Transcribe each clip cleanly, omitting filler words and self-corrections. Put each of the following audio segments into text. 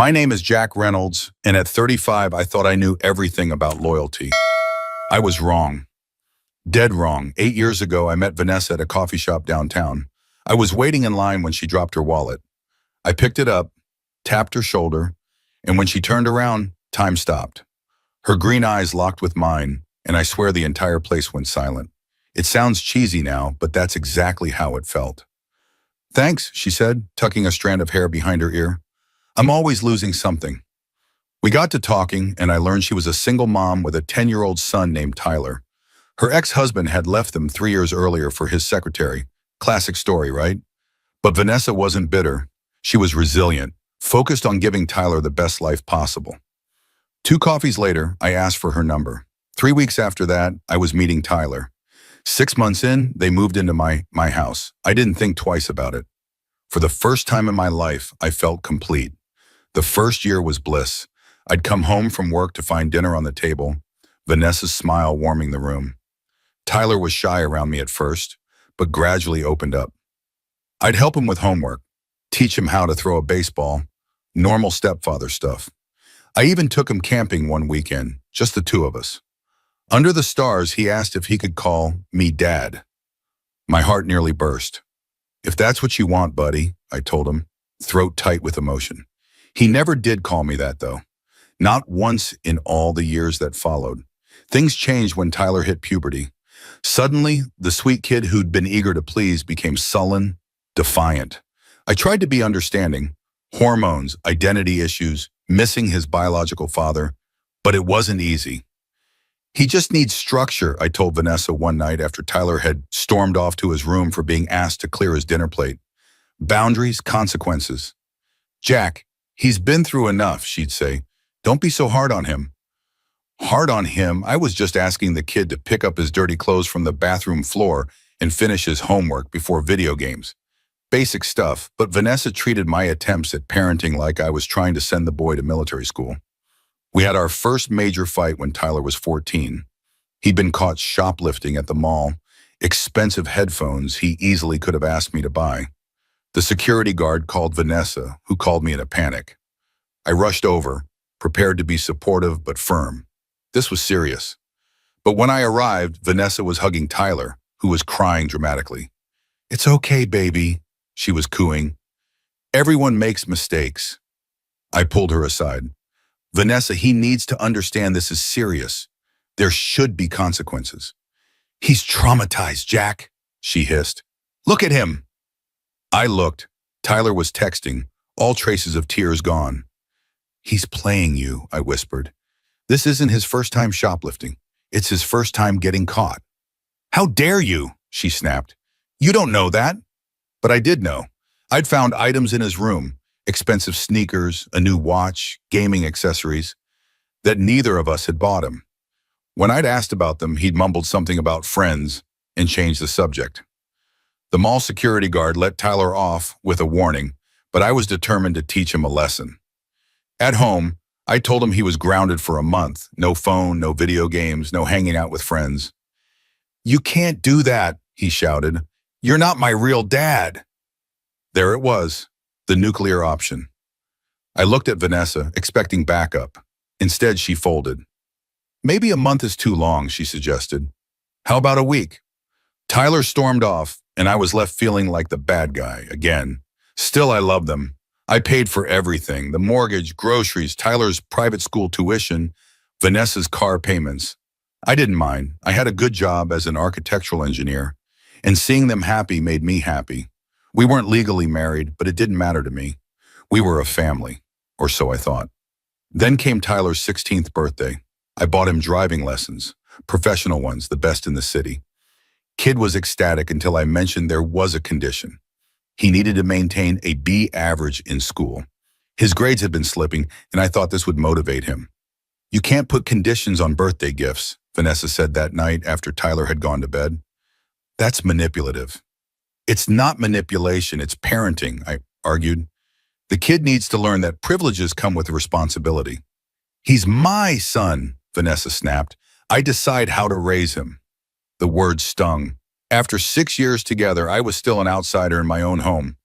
My name is Jack Reynolds, and at 35, I thought I knew everything about loyalty. I was wrong. Dead wrong. 8 years ago, I met Vanessa at a coffee shop downtown. I was waiting in line when she dropped her wallet. I picked it up, tapped her shoulder, and when she turned around, time stopped. Her green eyes locked with mine, and I swear the entire place went silent. It sounds cheesy now, but that's exactly how it felt. "Thanks," she said, tucking a strand of hair behind her ear. "I'm always losing something." We got to talking, and I learned she was a single mom with a 10-year-old son named Tyler. Her ex-husband had left them 3 years earlier for his secretary. Classic story, right? But Vanessa wasn't bitter. She was resilient, focused on giving Tyler the best life possible. 2 coffees later, I asked for her number. 3 weeks after that, I was meeting Tyler. 6 months in, they moved into my house. I didn't think twice about it. For the first time in my life, I felt complete. The first year was bliss. I'd come home from work to find dinner on the table, Vanessa's smile warming the room. Tyler was shy around me at first, but gradually opened up. I'd help him with homework, teach him how to throw a baseball, normal stepfather stuff. I even took him camping one weekend, just the two of us. Under the stars, he asked if he could call me Dad. My heart nearly burst. "If that's what you want, buddy," I told him, throat tight with emotion. He never did call me that, though. Not once in all the years that followed. Things changed when Tyler hit puberty. Suddenly, the sweet kid who'd been eager to please became sullen, defiant. I tried to be understanding. Hormones, identity issues, missing his biological father, but it wasn't easy. "He just needs structure," I told Vanessa one night after Tyler had stormed off to his room for being asked to clear his dinner plate. "Boundaries, consequences." "Jack, he's been through enough," she'd say. "Don't be so hard on him." Hard on him? I was just asking the kid to pick up his dirty clothes from the bathroom floor and finish his homework before video games. Basic stuff, but Vanessa treated my attempts at parenting like I was trying to send the boy to military school. We had our first major fight when Tyler was 14. He'd been caught shoplifting at the mall, expensive headphones he easily could have asked me to buy. The security guard called Vanessa, who called me in a panic. I rushed over, prepared to be supportive but firm. This was serious. But when I arrived, Vanessa was hugging Tyler, who was crying dramatically. "It's okay, baby," she was cooing. "Everyone makes mistakes." I pulled her aside. "Vanessa, he needs to understand this is serious. There should be consequences." "He's traumatized, Jack," she hissed. "Look at him." I looked. Tyler was texting, all traces of tears gone. "He's playing you," I whispered. "This isn't his first time shoplifting. It's his first time getting caught." "How dare you?" she snapped. "You don't know that." But I did know. I'd found items in his room, expensive sneakers, a new watch, gaming accessories, that neither of us had bought him. When I'd asked about them, he'd mumbled something about friends and changed the subject. The mall security guard let Tyler off with a warning, but I was determined to teach him a lesson. At home, I told him he was grounded for a month. No phone, no video games, no hanging out with friends. "You can't do that," he shouted. "You're not my real dad." There it was, the nuclear option. I looked at Vanessa, expecting backup. Instead, she folded. "Maybe a month is too long," she suggested. "How about a week?" Tyler stormed off, and I was left feeling like the bad guy again. Still, I loved them. I paid for everything, the mortgage, groceries, Tyler's private school tuition, Vanessa's car payments. I didn't mind. I had a good job as an architectural engineer, and seeing them happy made me happy. We weren't legally married, but it didn't matter to me. We were a family, or so I thought. Then came Tyler's 16th birthday. I bought him driving lessons, professional ones, the best in the city. Kid was ecstatic until I mentioned there was a condition. He needed to maintain a B average in school. His grades had been slipping, and I thought this would motivate him. "You can't put conditions on birthday gifts," Vanessa said that night after Tyler had gone to bed. "That's manipulative." "It's not manipulation, it's parenting," I argued. "The kid needs to learn that privileges come with responsibility." "He's my son," Vanessa snapped. "I decide how to raise him." The word stung. After 6 years together, I was still an outsider in my own home.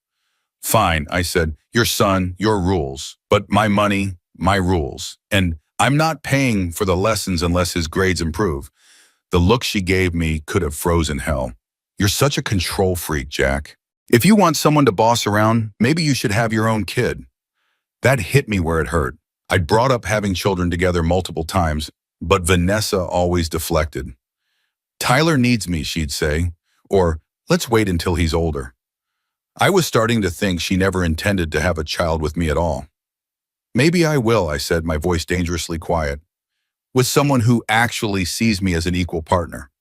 Fine, I said, your son, your rules, but my money, my rules. And I'm not paying for the lessons unless his grades improve. The look she gave me could have frozen hell. You're such a control freak, Jack. If you want someone to boss around, maybe you should have your own kid. That hit me where it hurt. I'd brought up having children together multiple times, but Vanessa always deflected. Tyler needs me, she'd say, or let's wait until he's older. I was starting to think she never intended to have a child with me at all. Maybe I will, I said, my voice dangerously quiet, with someone who actually sees me as an equal partner.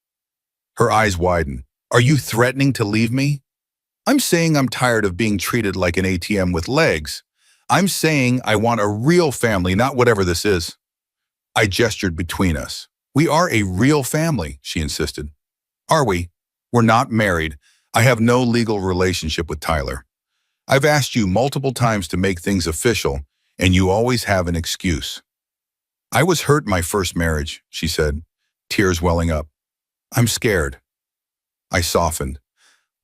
Her eyes widened. Are you threatening to leave me? I'm saying I'm tired of being treated like an ATM with legs. I'm saying I want a real family, not whatever this is. I gestured between us. We are a real family, she insisted. Are we? We're not married. I have no legal relationship with Tyler. I've asked you multiple times to make things official, and you always have an excuse. I was hurt my first marriage, she said, tears welling up. I'm scared. I softened.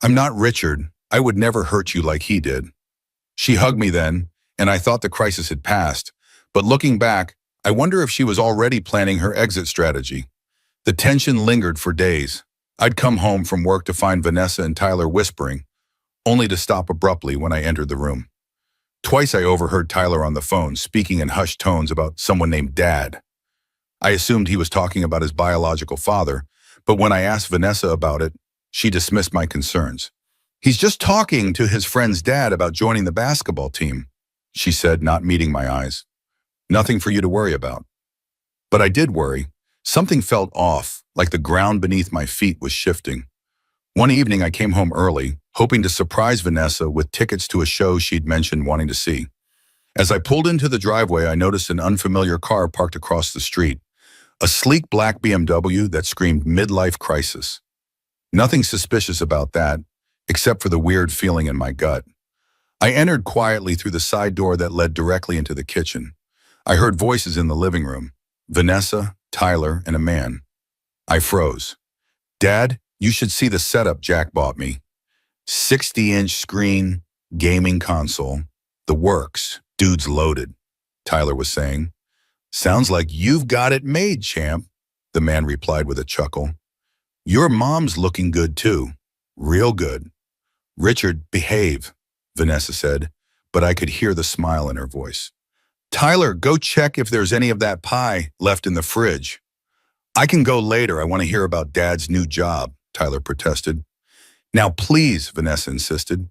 I'm not Richard. I would never hurt you like he did. She hugged me then, and I thought the crisis had passed. But looking back, I wonder if she was already planning her exit strategy. The tension lingered for days. I'd come home from work to find Vanessa and Tyler whispering, only to stop abruptly when I entered the room. Twice I overheard Tyler on the phone speaking in hushed tones about someone named Dad. I assumed he was talking about his biological father, but when I asked Vanessa about it, she dismissed my concerns. He's just talking to his friend's dad about joining the basketball team, she said, not meeting my eyes. Nothing for you to worry about. But I did worry. Something felt off, like the ground beneath my feet was shifting. One evening I came home early, hoping to surprise Vanessa with tickets to a show she'd mentioned wanting to see. As I pulled into the driveway, I noticed an unfamiliar car parked across the street, a sleek black BMW that screamed midlife crisis. Nothing suspicious about that, except for the weird feeling in my gut. I entered quietly through the side door that led directly into the kitchen. I heard voices in the living room, Vanessa, Tyler, and a man. I froze. Dad, you should see the setup Jack bought me. 60-inch screen, gaming console, the works, dude's loaded, Tyler was saying. Sounds like you've got it made, champ, the man replied with a chuckle. Your mom's looking good too, real good. Richard, behave, Vanessa said, but I could hear the smile in her voice. Tyler, go check if there's any of that pie left in the fridge. I can go later. I want to hear about Dad's new job, Tyler protested. Now please, Vanessa insisted.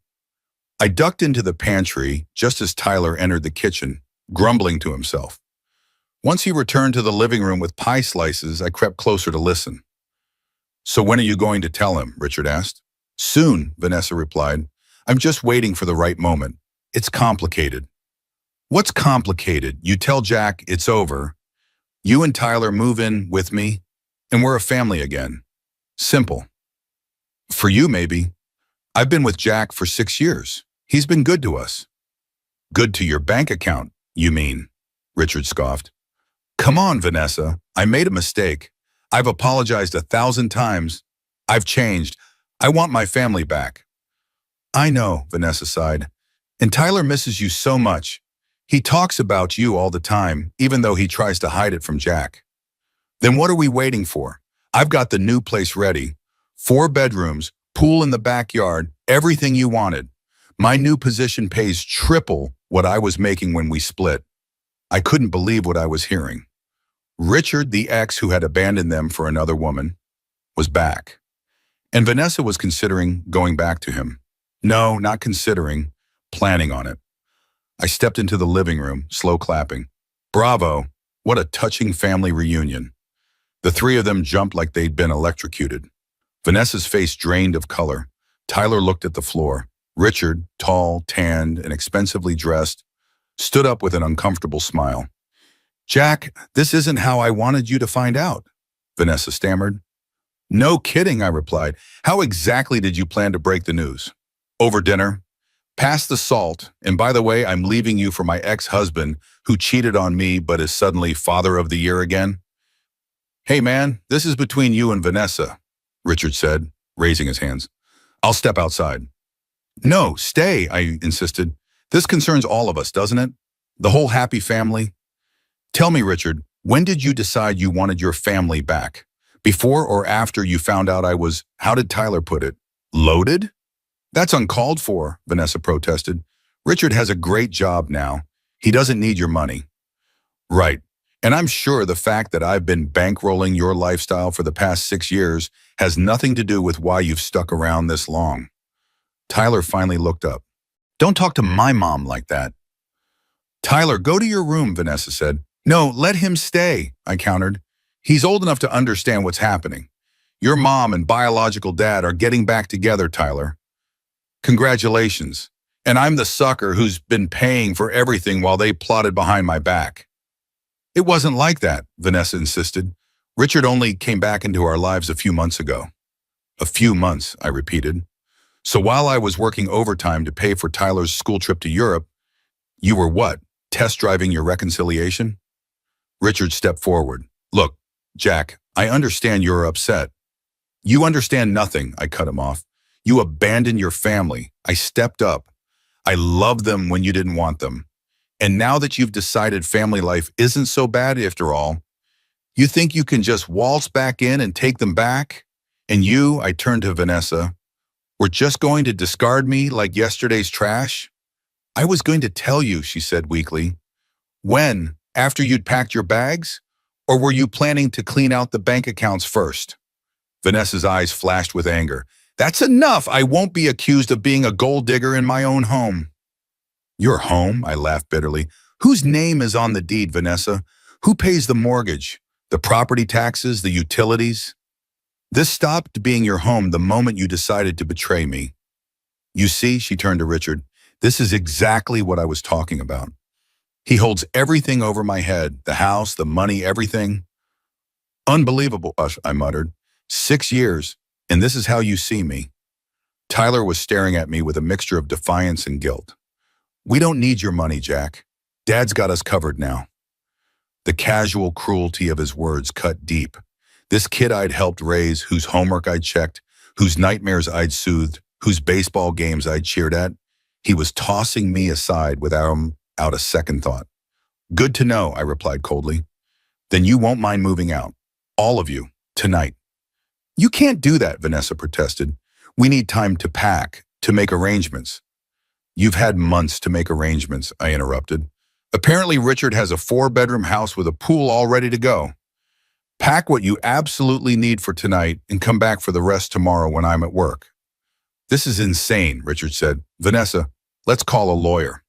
I ducked into the pantry just as Tyler entered the kitchen, grumbling to himself. Once he returned to the living room with pie slices, I crept closer to listen. So when are you going to tell him? Richard asked. Soon, Vanessa replied. I'm just waiting for the right moment. It's complicated. What's complicated? You tell Jack it's over. You and Tyler move in with me, and we're a family again. Simple. For you, maybe. I've been with Jack for 6 years. He's been good to us. Good to your bank account, you mean? Richard scoffed. Come on, Vanessa. I made a mistake. I've apologized 1,000 times. I've changed. I want my family back. I know, Vanessa sighed. And Tyler misses you so much. He talks about you all the time, even though he tries to hide it from Jack. Then what are we waiting for? I've got the new place ready. 4 bedrooms, pool in the backyard, everything you wanted. My new position pays triple what I was making when we split. I couldn't believe what I was hearing. Richard, the ex who had abandoned them for another woman, was back. And Vanessa was considering going back to him. No, not considering, planning on it. I stepped into the living room, slow clapping. Bravo, what a touching family reunion. The 3 of them jumped like they'd been electrocuted. Vanessa's face drained of color. Tyler looked at the floor. Richard, tall, tanned, and expensively dressed, stood up with an uncomfortable smile. Jack, this isn't how I wanted you to find out, Vanessa stammered. No kidding, I replied. How exactly did you plan to break the news? Over dinner. Pass the salt, and by the way, I'm leaving you for my ex-husband who cheated on me but is suddenly father of the year again. Hey man, this is between you and Vanessa, Richard said, raising his hands. I'll step outside. No, stay, I insisted. This concerns all of us, doesn't it? The whole happy family. Tell me, Richard, when did you decide you wanted your family back? Before or after you found out I was, how did Tyler put it, loaded? That's uncalled for, Vanessa protested. Richard has a great job now. He doesn't need your money. Right. And I'm sure the fact that I've been bankrolling your lifestyle for the past 6 years has nothing to do with why you've stuck around this long. Tyler finally looked up. Don't talk to my mom like that. Tyler, go to your room, Vanessa said. No, let him stay, I countered. He's old enough to understand what's happening. Your mom and biological dad are getting back together, Tyler. Congratulations. And I'm the sucker who's been paying for everything while they plotted behind my back. It wasn't like that, Vanessa insisted. Richard only came back into our lives a few months ago. A few months, I repeated. So while I was working overtime to pay for Tyler's school trip to Europe, you were what, test driving your reconciliation? Richard stepped forward. Look, Jack, I understand you're upset. You understand nothing, I cut him off. You abandoned your family. I stepped up. I loved them when you didn't want them. And now that you've decided family life isn't so bad after all, you think you can just waltz back in and take them back? And you, I turned to Vanessa, were just going to discard me like yesterday's trash? I was going to tell you, she said weakly. When? After you'd packed your bags? Or were you planning to clean out the bank accounts first? Vanessa's eyes flashed with anger. That's enough! I won't be accused of being a gold digger in my own home. Your home? I laughed bitterly. Whose name is on the deed, Vanessa? Who pays the mortgage, the property taxes, the utilities? This stopped being your home the moment you decided to betray me. You see, she turned to Richard, this is exactly what I was talking about. He holds everything over my head, the house, the money, everything. Unbelievable, I muttered. 6 years, and this is how you see me. Tyler was staring at me with a mixture of defiance and guilt. We don't need your money, Jack. Dad's got us covered now. The casual cruelty of his words cut deep. This kid I'd helped raise, whose homework I'd checked, whose nightmares I'd soothed, whose baseball games I'd cheered at, he was tossing me aside without a second thought. Good to know, I replied coldly. Then you won't mind moving out. All of you, tonight. You can't do that, Vanessa protested. We need time to pack, to make arrangements. You've had months to make arrangements, I interrupted. Apparently Richard has a 4-bedroom house with a pool all ready to go. Pack what you absolutely need for tonight and come back for the rest tomorrow when I'm at work. This is insane, Richard said. Vanessa, let's call a lawyer.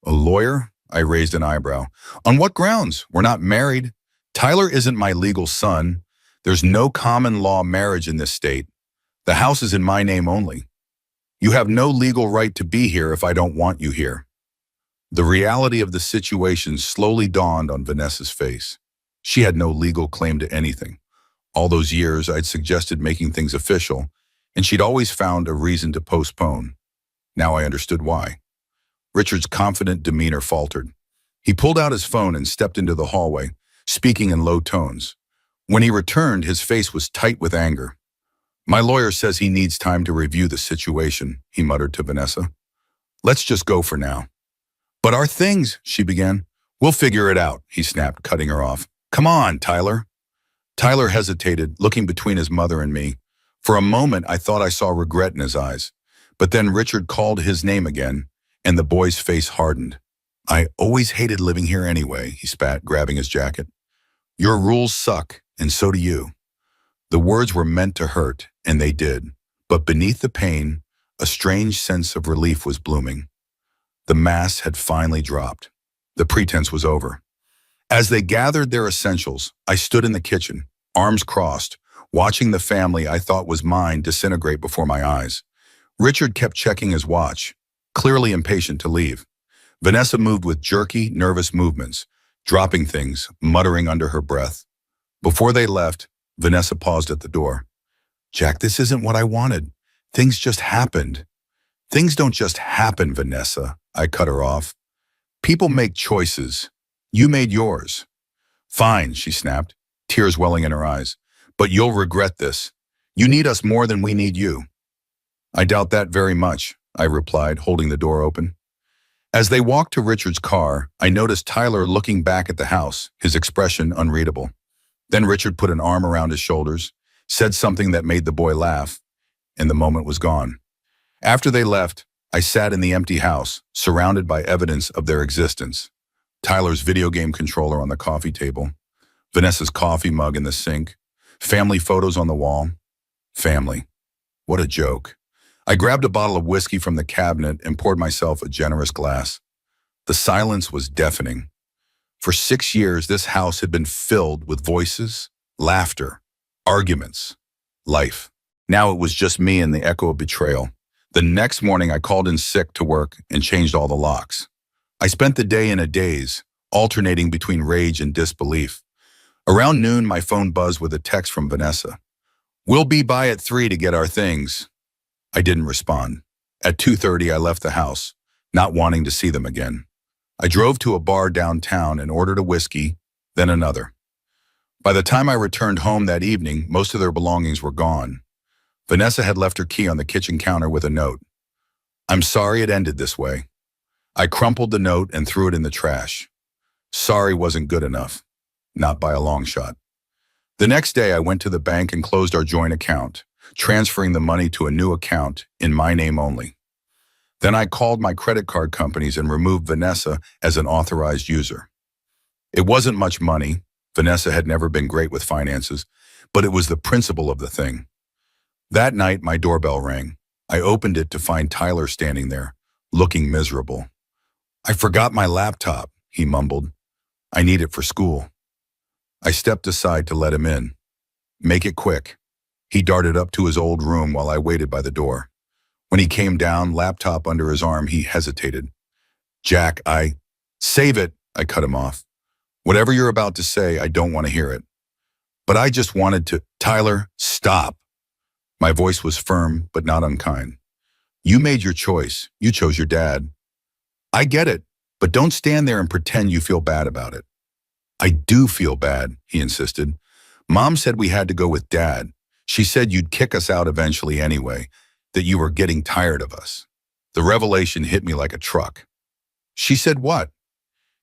A lawyer? I raised an eyebrow. On what grounds? We're not married. Tyler isn't my legal son. There's no common law marriage in this state. The house is in my name only. You have no legal right to be here if I don't want you here. The reality of the situation slowly dawned on Vanessa's face. She had no legal claim to anything. All those years I'd suggested making things official, and she'd always found a reason to postpone. Now I understood why. Richard's confident demeanor faltered. He pulled out his phone and stepped into the hallway, speaking in low tones. When he returned, his face was tight with anger. My lawyer says he needs time to review the situation, he muttered to Vanessa. Let's just go for now. But our things, she began. We'll figure it out, he snapped, cutting her off. Come on, Tyler. Tyler hesitated, looking between his mother and me. For a moment, I thought I saw regret in his eyes. But then Richard called his name again, and the boy's face hardened. I always hated living here anyway, he spat, grabbing his jacket. Your rules suck, and so do you. The words were meant to hurt, and they did. But beneath the pain, a strange sense of relief was blooming. The mask had finally dropped. The pretense was over. As they gathered their essentials, I stood in the kitchen, arms crossed, watching the family I thought was mine disintegrate before my eyes. Richard kept checking his watch, clearly impatient to leave. Vanessa moved with jerky, nervous movements, dropping things, muttering under her breath. Before they left, Vanessa paused at the door. Jack, this isn't what I wanted. Things just happened. Things don't just happen, Vanessa, I cut her off. People make choices. You made yours. Fine, she snapped, tears welling in her eyes. But you'll regret this. You need us more than we need you. I doubt that very much, I replied, holding the door open. As they walked to Richard's car, I noticed Tyler looking back at the house, his expression unreadable. Then Richard put an arm around his shoulders, said something that made the boy laugh, and the moment was gone. After they left, I sat in the empty house, surrounded by evidence of their existence. Tyler's video game controller on the coffee table, Vanessa's coffee mug in the sink, family photos on the wall. Family. What a joke. I grabbed a bottle of whiskey from the cabinet and poured myself a generous glass. The silence was deafening. For 6 years, this house had been filled with voices, laughter, arguments, life. Now it was just me and the echo of betrayal. The next morning, I called in sick to work and changed all the locks. I spent the day in a daze, alternating between rage and disbelief. Around noon, my phone buzzed with a text from Vanessa. "We'll be by at 3 to get our things." I didn't respond. At 2:30, I left the house, not wanting to see them again. I drove to a bar downtown and ordered a whiskey, then another. By the time I returned home that evening, most of their belongings were gone. Vanessa had left her key on the kitchen counter with a note. "I'm sorry it ended this way." I crumpled the note and threw it in the trash. Sorry wasn't good enough. Not by a long shot. The next day, I went to the bank and closed our joint account, transferring the money to a new account in my name only. Then I called my credit card companies and removed Vanessa as an authorized user. It wasn't much money. Vanessa had never been great with finances, but it was the principle of the thing. That night, my doorbell rang. I opened it to find Tyler standing there, looking miserable. "I forgot my laptop," he mumbled. "I need it for school." I stepped aside to let him in. "Make it quick." He darted up to his old room while I waited by the door. When he came down, laptop under his arm, he hesitated. "Jack, Save it," I cut him off. "Whatever you're about to say, I don't want to hear it." "But I just wanted to—" "Tyler, stop." My voice was firm, but not unkind. "You made your choice. You chose your dad. I get it, but don't stand there and pretend you feel bad about it." "I do feel bad," he insisted. "Mom said we had to go with Dad. She said you'd kick us out eventually anyway, that you were getting tired of us." The revelation hit me like a truck. "She said what?"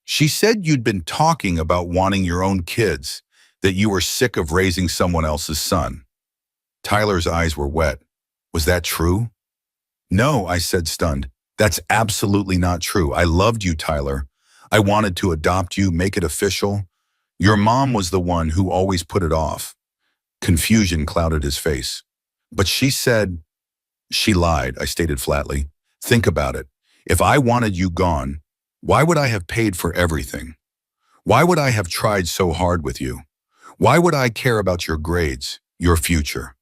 "She said you'd been talking about wanting your own kids, that you were sick of raising someone else's son." Tyler's eyes were wet. "Was that true?" "No," I said, stunned. "That's absolutely not true. I loved you, Tyler. I wanted to adopt you, make it official. Your mom was the one who always put it off." Confusion clouded his face. "But she said—" "She lied," I stated flatly. "Think about it. If I wanted you gone, why would I have paid for everything? Why would I have tried so hard with you? Why would I care about your grades, your future?"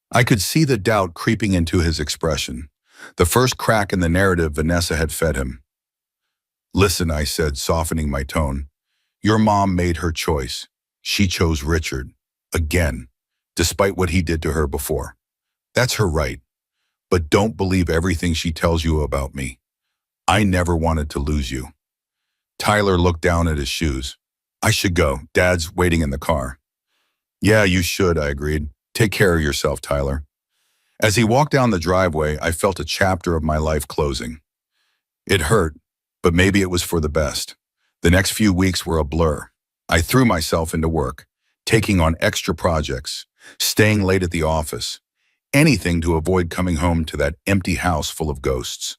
I could see the doubt creeping into his expression, the first crack in the narrative Vanessa had fed him. "Listen," I said, softening my tone. "Your mom made her choice. She chose Richard. Again, despite what he did to her before. That's her right. But don't believe everything she tells you about me. I never wanted to lose you." Tyler looked down at his shoes. "I should go. Dad's waiting in the car." "Yeah, you should," I agreed. "Take care of yourself, Tyler." As he walked down the driveway, I felt a chapter of my life closing. It hurt, but maybe it was for the best. The next few weeks were a blur. I threw myself into work, taking on extra projects, staying late at the office, anything to avoid coming home to that empty house full of ghosts.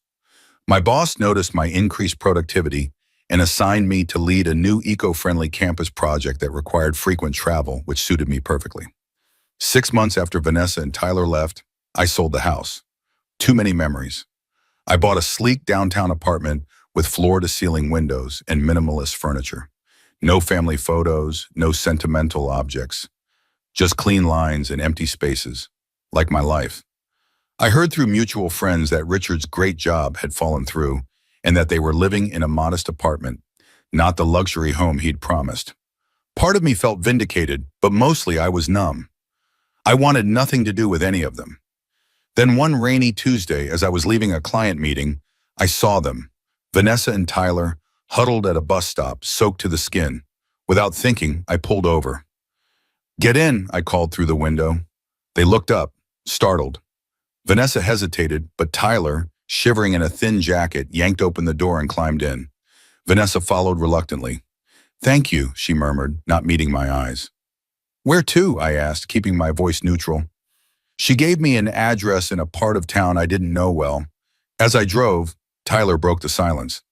My boss noticed my increased productivity and assigned me to lead a new eco-friendly campus project that required frequent travel, which suited me perfectly. 6 months after Vanessa and Tyler left, I sold the house. Too many memories. I bought a sleek downtown apartment with floor-to-ceiling windows and minimalist furniture. No family photos, no sentimental objects. Just clean lines and empty spaces, like my life. I heard through mutual friends that Richard's great job had fallen through and that they were living in a modest apartment, not the luxury home he'd promised. Part of me felt vindicated, but mostly I was numb. I wanted nothing to do with any of them. Then one rainy Tuesday, as I was leaving a client meeting, I saw them, Vanessa and Tyler, huddled at a bus stop, soaked to the skin. Without thinking, I pulled over. "Get in," I called through the window. They looked up, startled. Vanessa hesitated, but Tyler, shivering in a thin jacket, yanked open the door and climbed in. Vanessa followed reluctantly. "Thank you," she murmured, not meeting my eyes. "Where to?" I asked, keeping my voice neutral. She gave me an address in a part of town I didn't know well. As I drove, Tyler broke the silence.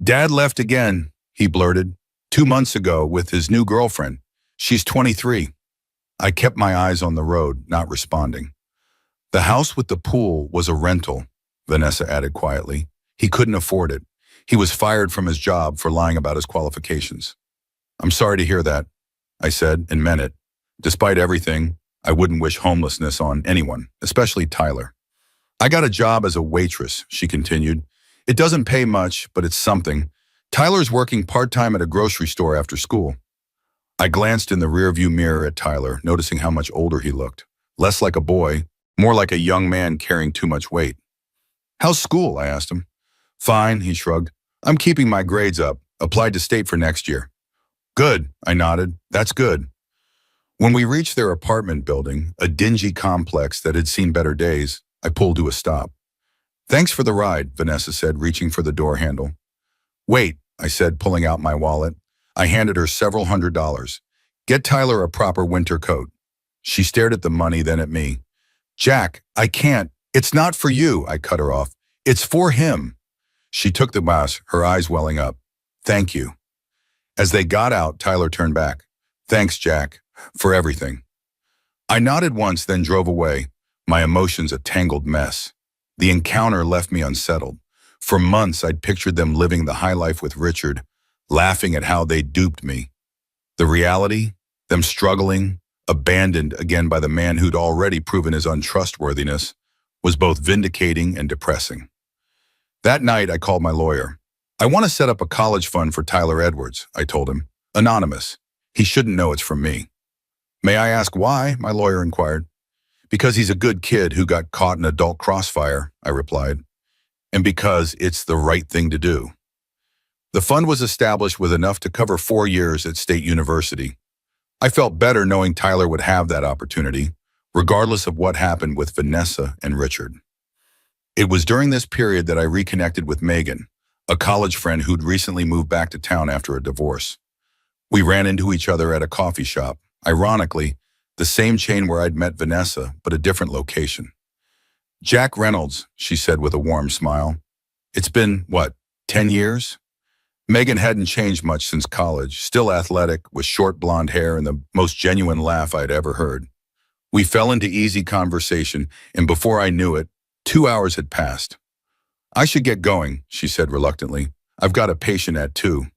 "Dad left again," he blurted. "2 months ago with his new girlfriend. She's 23. I kept my eyes on the road, not responding. "The house with the pool was a rental," Vanessa added quietly. "He couldn't afford it. He was fired from his job for lying about his qualifications." "I'm sorry to hear that," I said, and meant it. Despite everything, I wouldn't wish homelessness on anyone, especially Tyler. "I got a job as a waitress," she continued. "It doesn't pay much, but it's something. Tyler's working part-time at a grocery store after school." I glanced in the rearview mirror at Tyler, noticing how much older he looked. Less like a boy, more like a young man carrying too much weight. "How's school?" I asked him. "Fine," he shrugged. "I'm keeping my grades up. Applied to state for next year." "Good," I nodded. "That's good." When we reached their apartment building, a dingy complex that had seen better days, I pulled to a stop. "Thanks for the ride," Vanessa said, reaching for the door handle. "Wait," I said, pulling out my wallet. I handed her several $100s. "Get Tyler a proper winter coat." She stared at the money, then at me. "Jack, I can't. It's not for you," I cut her off. "It's for him." She took the glass, her eyes welling up. "Thank you." As they got out, Tyler turned back. "Thanks, Jack, for everything." I nodded once, then drove away, my emotions a tangled mess. The encounter left me unsettled. For months, I'd pictured them living the high life with Richard, laughing at how they duped me. The reality, them struggling, abandoned again by the man who'd already proven his untrustworthiness, was both vindicating and depressing. That night, I called my lawyer. "I want to set up a college fund for Tyler Edwards," I told him. "Anonymous. He shouldn't know it's from me." "May I ask why?" my lawyer inquired. "Because he's a good kid who got caught in adult crossfire," I replied. "And because it's the right thing to do." The fund was established with enough to cover 4 years at State University. I felt better knowing Tyler would have that opportunity, regardless of what happened with Vanessa and Richard. It was during this period that I reconnected with Megan, a college friend who'd recently moved back to town after a divorce. We ran into each other at a coffee shop, ironically, the same chain where I'd met Vanessa, but a different location. "Jack Reynolds," she said with a warm smile. "It's been, what, 10 years?" Megan hadn't changed much since college, still athletic, with short blonde hair and the most genuine laugh I'd ever heard. We fell into easy conversation, and before I knew it, 2 hours had passed. "I should get going," she said reluctantly. "I've got a patient at 2.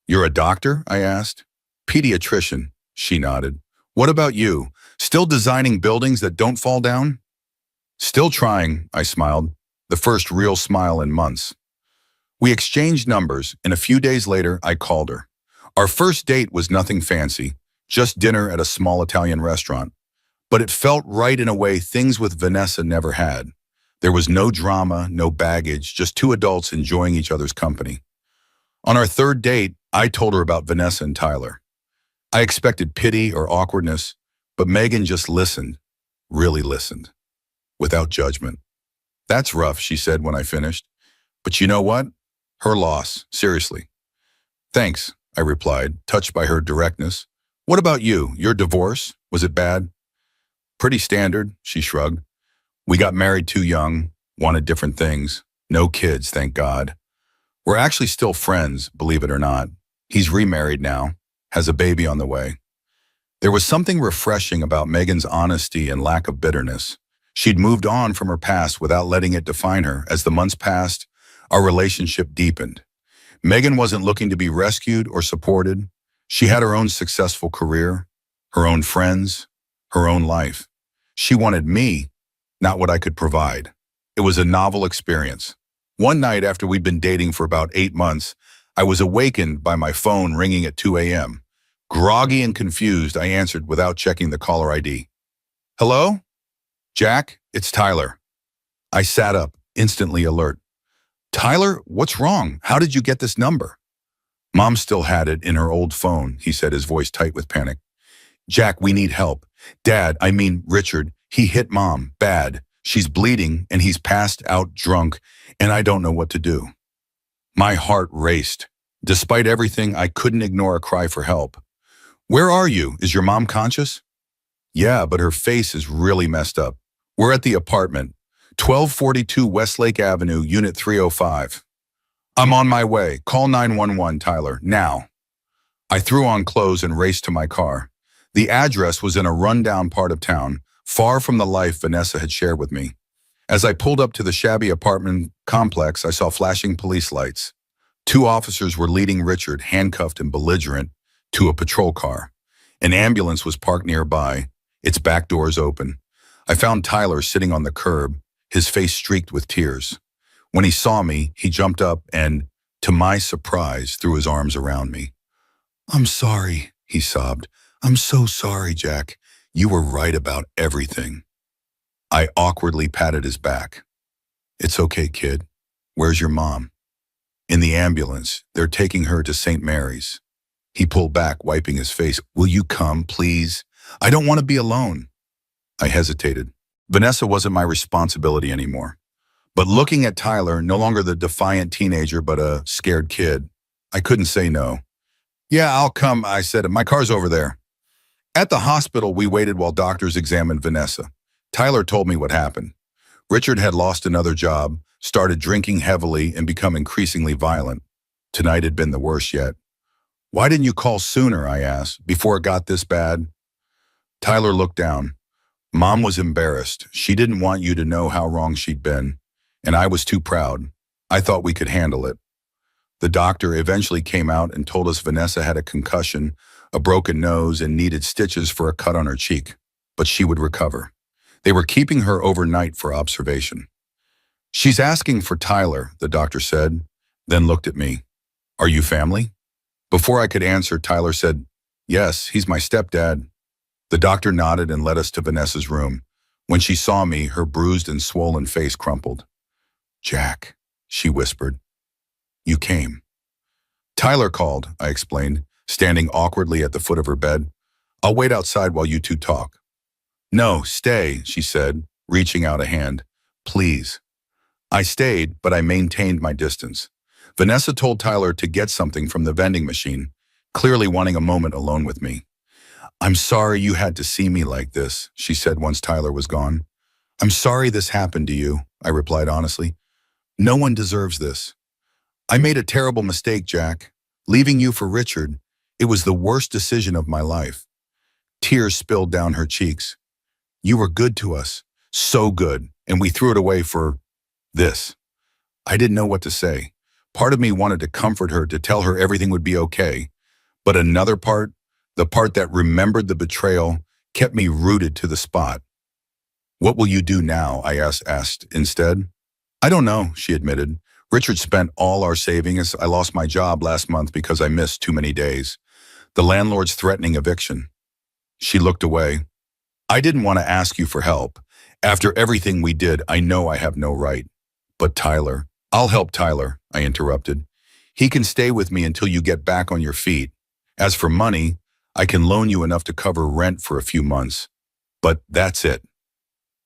"You're a doctor?" I asked. "Pediatrician," she nodded. "What about you? Still designing buildings that don't fall down?" "Still trying," I smiled, the first real smile in months. We exchanged numbers, and a few days later, I called her. Our first date was nothing fancy, just dinner at a small Italian restaurant. But it felt right in a way things with Vanessa never had. There was no drama, no baggage, just 2 adults enjoying each other's company. On our 3rd date, I told her about Vanessa and Tyler. I expected pity or awkwardness, but Megan just listened, really listened, without judgment. "That's rough," she said when I finished. "But you know what? Her loss, seriously." "Thanks," I replied, touched by her directness. "What about you? Your divorce? Was it bad?" "Pretty standard," she shrugged. "We got married too young, wanted different things. No kids, thank God. We're actually still friends, believe it or not. He's remarried now, has a baby on the way." There was something refreshing about Megan's honesty and lack of bitterness. She'd moved on from her past without letting it define her. As the months passed, our relationship deepened. Megan wasn't looking to be rescued or supported. She had her own successful career, her own friends, her own life. She wanted me, not what I could provide. It was a novel experience. One night after we'd been dating for about 8 months, I was awakened by my phone ringing at 2 a.m. Groggy and confused, I answered without checking the caller ID. "Hello? Jack, it's Tyler." I sat up, instantly alert. "Tyler, what's wrong? How did you get this number?" "Mom still had it in her old phone," he said, his voice tight with panic. "Jack, we need help. Dad, I mean Richard, he hit Mom, bad. She's bleeding and he's passed out drunk and I don't know what to do. My heart raced. Despite everything, I couldn't ignore a cry for help. Where are you? Is your mom conscious? Yeah, but her face is really messed up. We're at the apartment, 1242 Westlake Avenue, Unit 305. I'm on my way. Call 911, Tyler, now. I threw on clothes and raced to my car. The address was in a rundown part of town, far from the life Vanessa had shared with me. As I pulled up to the shabby apartment complex, I saw flashing police lights. Two officers were leading Richard, handcuffed and belligerent, to a patrol car. An ambulance was parked nearby, its back doors open. I found Tyler sitting on the curb, his face streaked with tears. When he saw me, he jumped up and, to my surprise, threw his arms around me. I'm sorry, he sobbed. I'm so sorry, Jack. You were right about everything. I awkwardly patted his back. It's okay, kid. Where's your mom? In the ambulance. They're taking her to St. Mary's. He pulled back, wiping his face. Will you come, please? I don't want to be alone. I hesitated. Vanessa wasn't my responsibility anymore. But looking at Tyler, no longer the defiant teenager, but a scared kid, I couldn't say no. Yeah, I'll come, I said. My car's over there. At the hospital, we waited while doctors examined Vanessa. Tyler told me what happened. Richard had lost another job, started drinking heavily, and become increasingly violent. Tonight had been the worst yet. Why didn't you call sooner, I asked, before it got this bad? Tyler looked down. Mom was embarrassed. She didn't want you to know how wrong she'd been, and I was too proud. I thought we could handle it. The doctor eventually came out and told us Vanessa had a concussion, a broken nose, and needed stitches for a cut on her cheek, but she would recover. They were keeping her overnight for observation. She's asking for Tyler, the doctor said, then looked at me. Are you family? Before I could answer, Tyler said, yes, he's my stepdad. The doctor nodded and led us to Vanessa's room. When she saw me, her bruised and swollen face crumpled. Jack, she whispered. You came. Tyler called, I explained, standing awkwardly at the foot of her bed. I'll wait outside while you two talk. No, stay, she said, reaching out a hand. Please. I stayed, but I maintained my distance. Vanessa told Tyler to get something from the vending machine, clearly wanting a moment alone with me. I'm sorry you had to see me like this, she said once Tyler was gone. I'm sorry this happened to you, I replied honestly. No one deserves this. I made a terrible mistake, Jack. Leaving you for Richard, it was the worst decision of my life. Tears spilled down her cheeks. You were good to us, so good, and we threw it away for this. I didn't know what to say. Part of me wanted to comfort her, to tell her everything would be okay. But another part, the part that remembered the betrayal, kept me rooted to the spot. What will you do now? I asked instead. I don't know, she admitted. Richard spent all our savings. I lost my job last month because I missed too many days. The landlord's threatening eviction. She looked away. I didn't want to ask you for help. After everything we did, I know I have no right. But Tyler, I'll help Tyler, I interrupted. He can stay with me until you get back on your feet. As for money, I can loan you enough to cover rent for a few months. But that's it.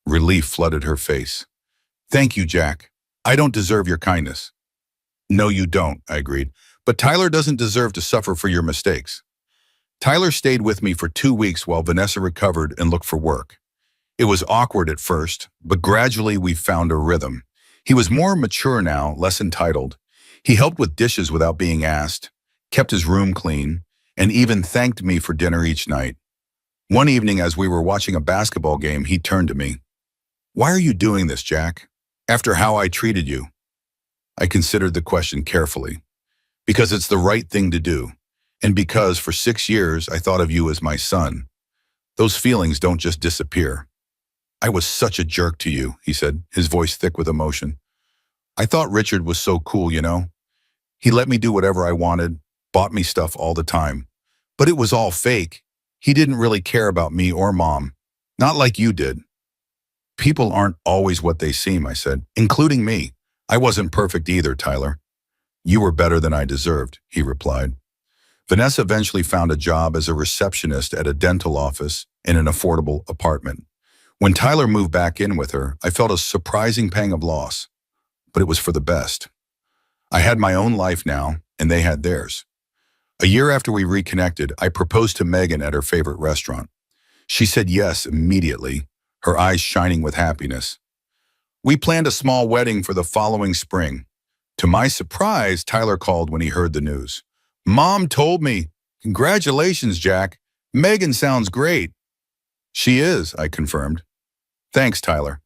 Relief flooded her face. Thank you, Jack. I don't deserve your kindness. No, you don't, I agreed. But Tyler doesn't deserve to suffer for your mistakes. Tyler stayed with me for 2 weeks while Vanessa recovered and looked for work. It was awkward at first, but gradually we found a rhythm. He was more mature now, less entitled. He helped with dishes without being asked, kept his room clean, and even thanked me for dinner each night. One evening as we were watching a basketball game, he turned to me. Why are you doing this, Jack? After how I treated you? I considered the question carefully. Because it's the right thing to do. And because for 6 years I thought of you as my son. Those feelings don't just disappear. I was such a jerk to you, he said, his voice thick with emotion. I thought Richard was so cool, you know. He let me do whatever I wanted, bought me stuff all the time. But it was all fake. He didn't really care about me or Mom. Not like you did. People aren't always what they seem, I said, including me. I wasn't perfect either, Tyler. You were better than I deserved, he replied. Vanessa eventually found a job as a receptionist at a dental office in an affordable apartment. When Tyler moved back in with her, I felt a surprising pang of loss, but it was for the best. I had my own life now, and they had theirs. A year after we reconnected, I proposed to Megan at her favorite restaurant. She said yes immediately, her eyes shining with happiness. We planned a small wedding for the following spring. To my surprise, Tyler called when he heard the news. "Mom told me. Congratulations, Jack. Megan sounds great." "She is," I confirmed. "Thanks, Tyler.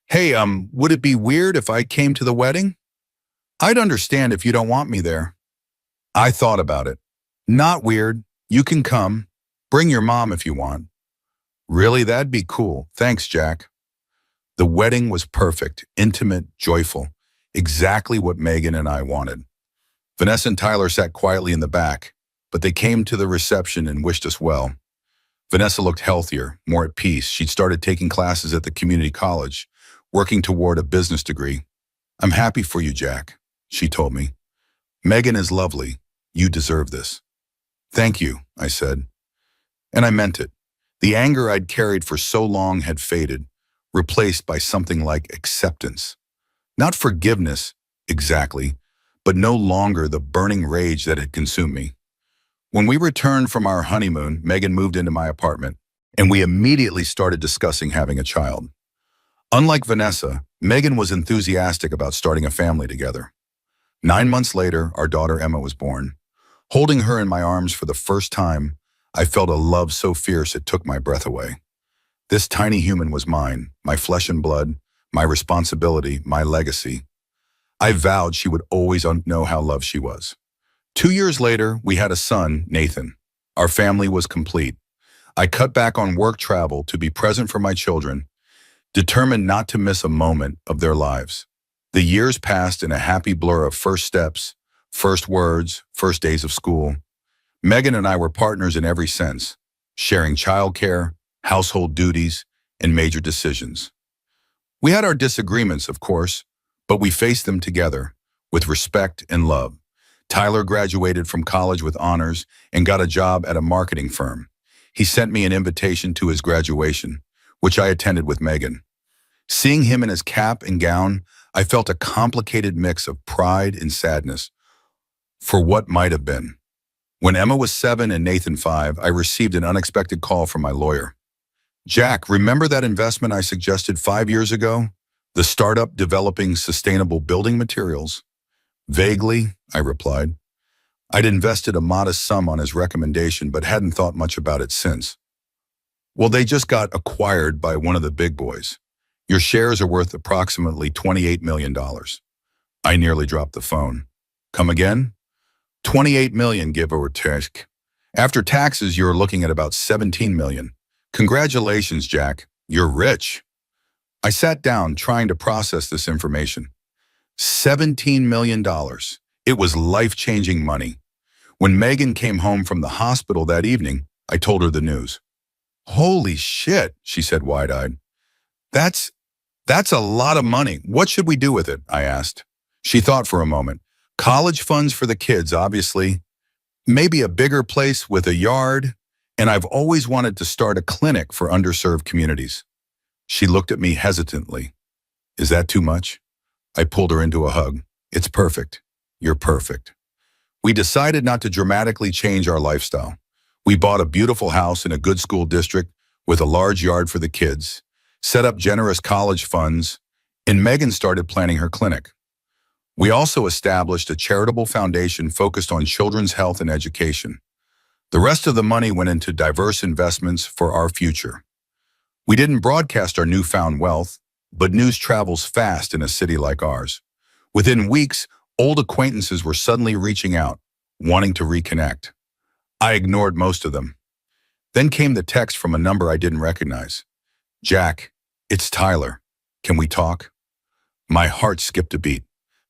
Hey, would it be weird if I came to the wedding?" "I'd understand if you don't want me there." I thought about it. "Not weird. You can come. Bring your mom if you want." "Really, that'd be cool. Thanks, Jack." The wedding was perfect, intimate, joyful, exactly what Megan and I wanted. Vanessa and Tyler sat quietly in the back, but they came to the reception and wished us well. Vanessa looked healthier, more at peace. She'd started taking classes at the community college, working toward a business degree. "I'm happy for you, Jack," she told me. "Megan is lovely. You deserve this." "Thank you," I said. And I meant it. The anger I'd carried for so long had faded, replaced by something like acceptance. Not forgiveness, exactly, but no longer the burning rage that had consumed me. When we returned from our honeymoon, Megan moved into my apartment, and we immediately started discussing having a child. Unlike Vanessa, Megan was enthusiastic about starting a family together. 9 months later, our daughter Emma was born. Holding her in my arms for the first time, I felt a love so fierce it took my breath away. This tiny human was mine, my flesh and blood, my responsibility, my legacy. I vowed she would always know how loved she was. 2 years later, we had a son, Nathan. Our family was complete. I cut back on work travel to be present for my children, determined not to miss a moment of their lives. The years passed in a happy blur of first steps, first words, first days of school. Megan and I were partners in every sense, sharing childcare, household duties, and major decisions. We had our disagreements, of course, but we faced them together, with respect and love. Tyler graduated from college with honors and got a job at a marketing firm. He sent me an invitation to his graduation, which I attended with Megan. Seeing him in his cap and gown, I felt a complicated mix of pride and sadness for what might have been. When Emma was 7 and Nathan 5, I received an unexpected call from my lawyer. "Jack, remember that investment I suggested 5 years ago? The startup developing sustainable building materials?" "Vaguely," I replied. I'd invested a modest sum on his recommendation, but hadn't thought much about it since. "Well, they just got acquired by one of the big boys. Your shares are worth approximately $28 million. I nearly dropped the phone. "Come again?" "28 million, give or take. After taxes, you're looking at about 17 million. Congratulations, Jack. You're rich." I sat down, trying to process this information. $17 million. It was life-changing money. When Megan came home from the hospital that evening, I told her the news. "Holy shit," she said wide-eyed. That's a lot of money. What should we do with it?" I asked. She thought for a moment. "College funds for the kids, obviously. Maybe a bigger place with a yard. And I've always wanted to start a clinic for underserved communities." She looked at me hesitantly. "Is that too much?" I pulled her into a hug. "It's perfect. You're perfect." We decided not to dramatically change our lifestyle. We bought a beautiful house in a good school district with a large yard for the kids, set up generous college funds, and Megan started planning her clinic. We also established a charitable foundation focused on children's health and education. The rest of the money went into diverse investments for our future. We didn't broadcast our newfound wealth, but news travels fast in a city like ours. Within weeks, old acquaintances were suddenly reaching out, wanting to reconnect. I ignored most of them. Then came the text from a number I didn't recognize. "Jack, it's Tyler. Can we talk?" My heart skipped a beat.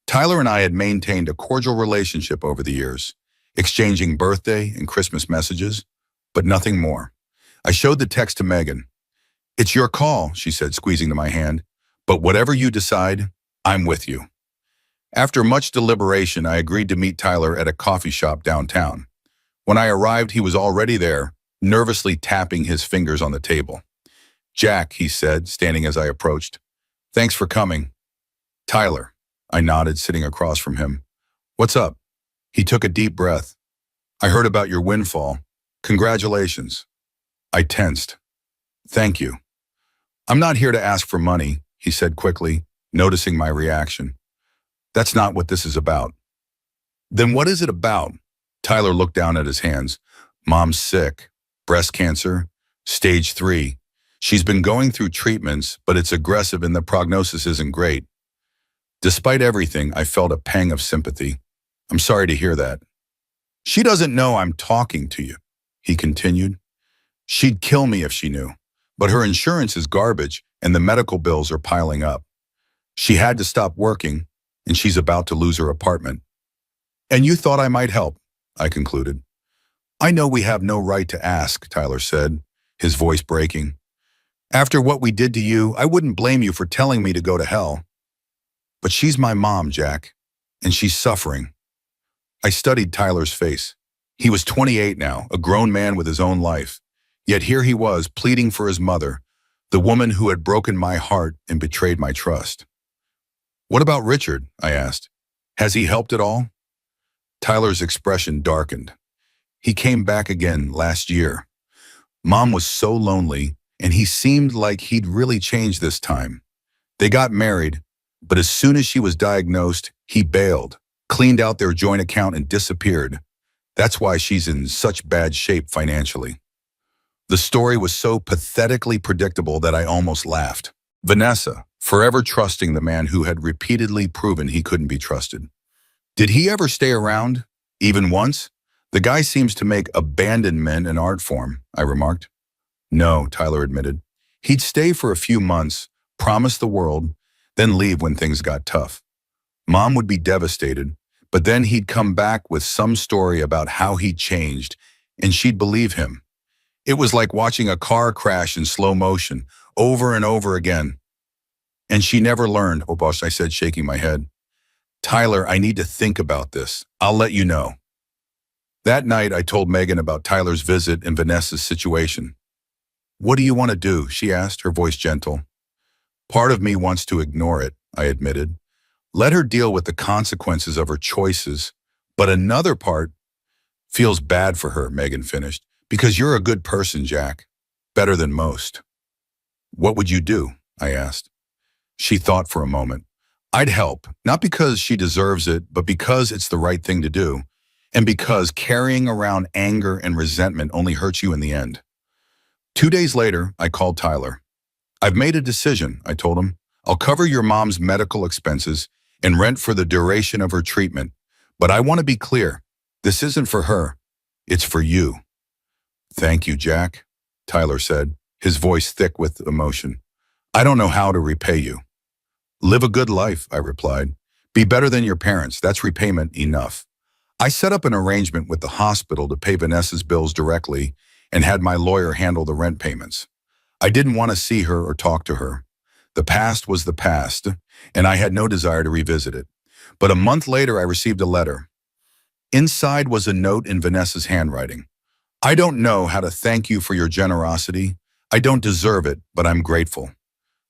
Tyler and I had maintained a cordial relationship over the years, exchanging birthday and Christmas messages, but nothing more. I showed the text to Megan. "It's your call," she said, squeezing to my hand, "but whatever you decide, I'm with you." After much deliberation, I agreed to meet Tyler at a coffee shop downtown. When I arrived, he was already there, nervously tapping his fingers on the table. Jack, he said, standing as I approached. Thanks for coming. Tyler. I nodded, sitting across from him. What's up? He took a deep breath. I heard about your windfall. Congratulations. I tensed. Thank you. I'm not here to ask for money, he said quickly, noticing my reaction. That's not what this is about. Then what is it about? Tyler looked down at his hands. Mom's sick. Breast cancer. Stage 3. She's been going through treatments, but it's aggressive and the prognosis isn't great. Despite everything, I felt a pang of sympathy. I'm sorry to hear that. She doesn't know I'm talking to you, he continued. She'd kill me if she knew, but her insurance is garbage and the medical bills are piling up. She had to stop working, and she's about to lose her apartment. And you thought I might help, I concluded. I know we have no right to ask, Tyler said, his voice breaking. After what we did to you, I wouldn't blame you for telling me to go to hell. But she's my mom, Jack, and she's suffering. I studied Tyler's face. He was 28 now, a grown man with his own life. Yet here he was, pleading for his mother, the woman who had broken my heart and betrayed my trust. What about Richard? I asked. Has he helped at all? Tyler's expression darkened. He came back again last year. Mom was so lonely, and he seemed like he'd really changed this time. They got married, but as soon as she was diagnosed, he bailed, cleaned out their joint account and disappeared. That's why she's in such bad shape financially. The story was so pathetically predictable that I almost laughed. Vanessa, forever trusting the man who had repeatedly proven he couldn't be trusted. Did he ever stay around? Even once? The guy seems to make abandonment an art form, I remarked. No, Tyler admitted. He'd stay for a few months, promise the world, then leave when things got tough. Mom would be devastated, but then he'd come back with some story about how he'd changed, and she'd believe him. It was like watching a car crash in slow motion, over and over again. And she never learned, oh boss, I said, shaking my head. Tyler, I need to think about this. I'll let you know. That night, I told Megan about Tyler's visit and Vanessa's situation. What do you want to do? She asked, her voice gentle. Part of me wants to ignore it, I admitted. Let her deal with the consequences of her choices. But another part feels bad for her, Megan finished, because you're a good person, Jack. Better than most. What would you do? I asked. She thought for a moment. I'd help, not because she deserves it, but because it's the right thing to do, and because carrying around anger and resentment only hurts you in the end. 2 days later, I called Tyler. I've made a decision, I told him. I'll cover your mom's medical expenses and rent for the duration of her treatment. But I want to be clear. This isn't for her. It's for you. Thank you, Jack, Tyler said, his voice thick with emotion. I don't know how to repay you. Live a good life, I replied. Be better than your parents. That's repayment enough. I set up an arrangement with the hospital to pay Vanessa's bills directly and had my lawyer handle the rent payments. I didn't want to see her or talk to her. The past was the past, and I had no desire to revisit it. But a month later, I received a letter. Inside was a note in Vanessa's handwriting. I don't know how to thank you for your generosity. I don't deserve it, but I'm grateful.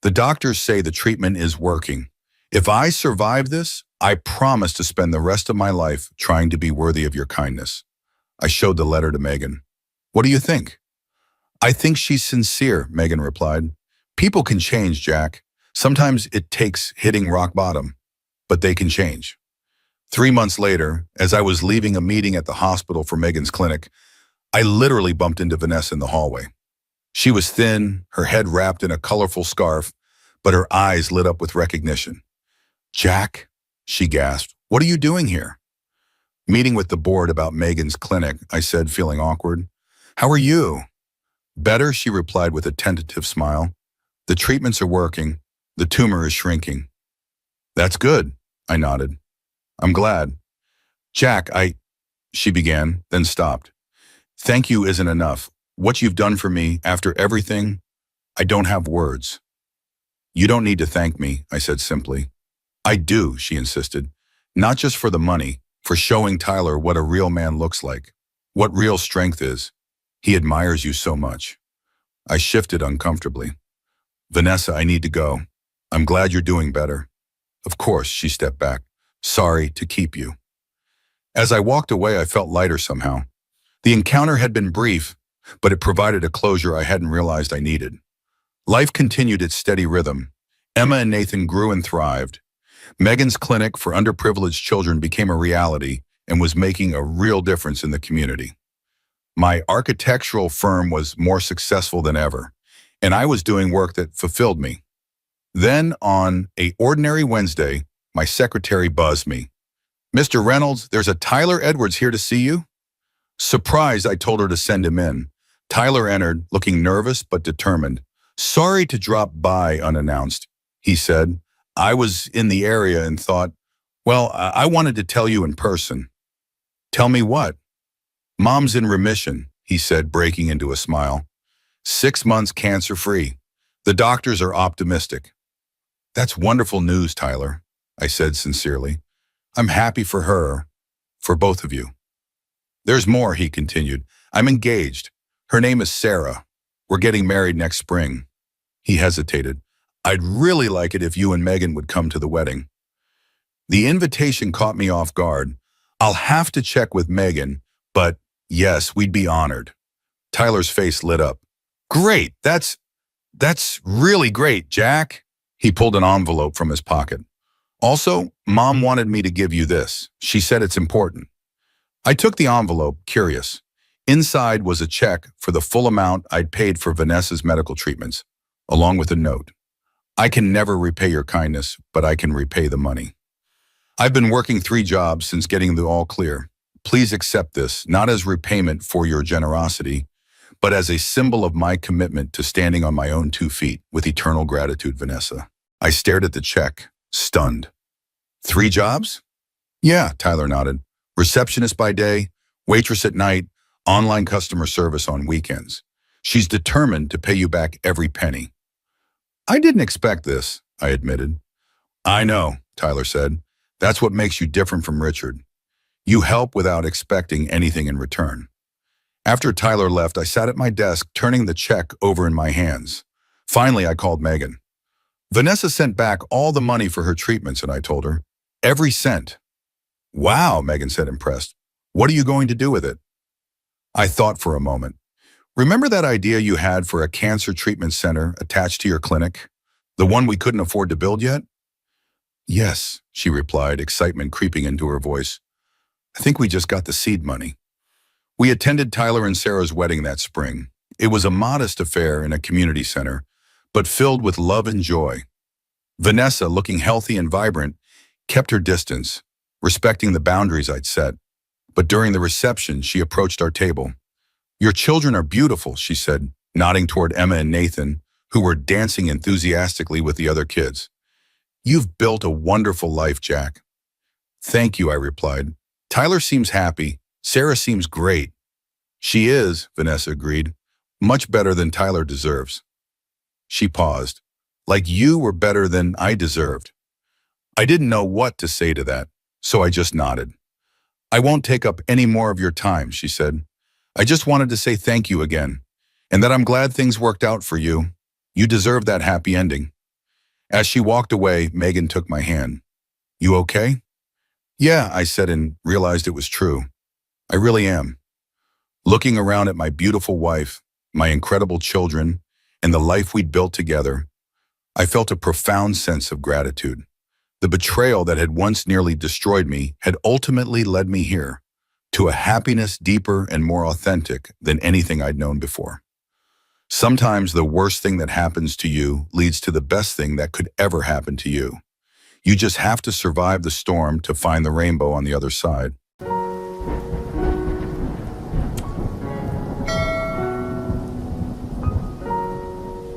The doctors say the treatment is working. If I survive this, I promise to spend the rest of my life trying to be worthy of your kindness. I showed the letter to Megan. What do you think? I think she's sincere, Megan replied. People can change, Jack. Sometimes it takes hitting rock bottom, but they can change. 3 months later, as I was leaving a meeting at the hospital for Megan's clinic, I literally bumped into Vanessa in the hallway. She was thin, her head wrapped in a colorful scarf, but her eyes lit up with recognition. Jack, she gasped, what are you doing here? Meeting with the board about Megan's clinic, I said, feeling awkward. How are you? Better, she replied with a tentative smile. The treatments are working. The tumor is shrinking. That's good, I nodded. I'm glad. Jack, she began, then stopped. Thank you isn't enough. What you've done for me, after everything, I don't have words. You don't need to thank me, I said simply. I do, she insisted. Not just for the money, for showing Tyler what a real man looks like, what real strength is. He admires you so much. I shifted uncomfortably. Vanessa, I need to go. I'm glad you're doing better. Of course, she stepped back. Sorry to keep you. As I walked away, I felt lighter somehow. The encounter had been brief, but it provided a closure I hadn't realized I needed. Life continued its steady rhythm. Emma and Nathan grew and thrived. Megan's clinic for underprivileged children became a reality and was making a real difference in the community. My architectural firm was more successful than ever, and I was doing work that fulfilled me. Then, on a ordinary Wednesday, my secretary buzzed me. "Mr. Reynolds, there's a Tyler Edwards here to see you." Surprised, I told her to send him in. Tyler entered, looking nervous but determined. "Sorry to drop by unannounced," he said. "I was in the area and thought, well, I wanted to tell you in person." "Tell me what?" "Mom's in remission," he said, breaking into a smile. 6 months cancer-free. The doctors are optimistic. "That's wonderful news, Tyler," I said sincerely. "I'm happy for her, for both of you." "There's more," he continued. "I'm engaged. Her name is Sarah. We're getting married next spring." He hesitated. "I'd really like it if you and Megan would come to the wedding." The invitation caught me off guard. "I'll have to check with Megan, but yes, we'd be honored." Tyler's face lit up. "Great, that's really great, Jack." He pulled an envelope from his pocket. "Also, Mom wanted me to give you this. She said it's important." I took the envelope, curious. Inside was a check for the full amount I'd paid for Vanessa's medical treatments, along with a note. "I can never repay your kindness, but I can repay the money. I've been working 3 jobs since getting the all clear. Please accept this, not as repayment for your generosity, but as a symbol of my commitment to standing on my own 2 feet with eternal gratitude, Vanessa." I stared at the check, stunned. 3 jobs? "Yeah," Tyler nodded. "Receptionist by day, waitress at night, online customer service on weekends. She's determined to pay you back every penny." "I didn't expect this," I admitted. "I know," Tyler said. "That's what makes you different from Richard. You help without expecting anything in return." After Tyler left, I sat at my desk, turning the check over in my hands. Finally, I called Megan. "Vanessa sent back all the money for her treatments," and I told her. "Every cent." "Wow," Megan said, impressed. "What are you going to do with it?" I thought for a moment. "Remember that idea you had for a cancer treatment center attached to your clinic? The one we couldn't afford to build yet?" "Yes," she replied, excitement creeping into her voice. "I think we just got the seed money." We attended Tyler and Sarah's wedding that spring. It was a modest affair in a community center, but filled with love and joy. Vanessa, looking healthy and vibrant, kept her distance, respecting the boundaries I'd set. But during the reception, she approached our table. "Your children are beautiful," she said, nodding toward Emma and Nathan, who were dancing enthusiastically with the other kids. "You've built a wonderful life, Jack." "Thank you," I replied. "Tyler seems happy. Sarah seems great." "She is," Vanessa agreed. "Much better than Tyler deserves." She paused. "Like you were better than I deserved." I didn't know what to say to that, so I just nodded. "I won't take up any more of your time," she said. "I just wanted to say thank you again, and that I'm glad things worked out for you. You deserve that happy ending." As she walked away, Megan took my hand. "You okay?" "Yeah," I said, and realized it was true. "I really am." Looking around at my beautiful wife, my incredible children, and the life we'd built together, I felt a profound sense of gratitude. The betrayal that had once nearly destroyed me had ultimately led me here, to a happiness deeper and more authentic than anything I'd known before. Sometimes the worst thing that happens to you leads to the best thing that could ever happen to you. You just have to survive the storm to find the rainbow on the other side.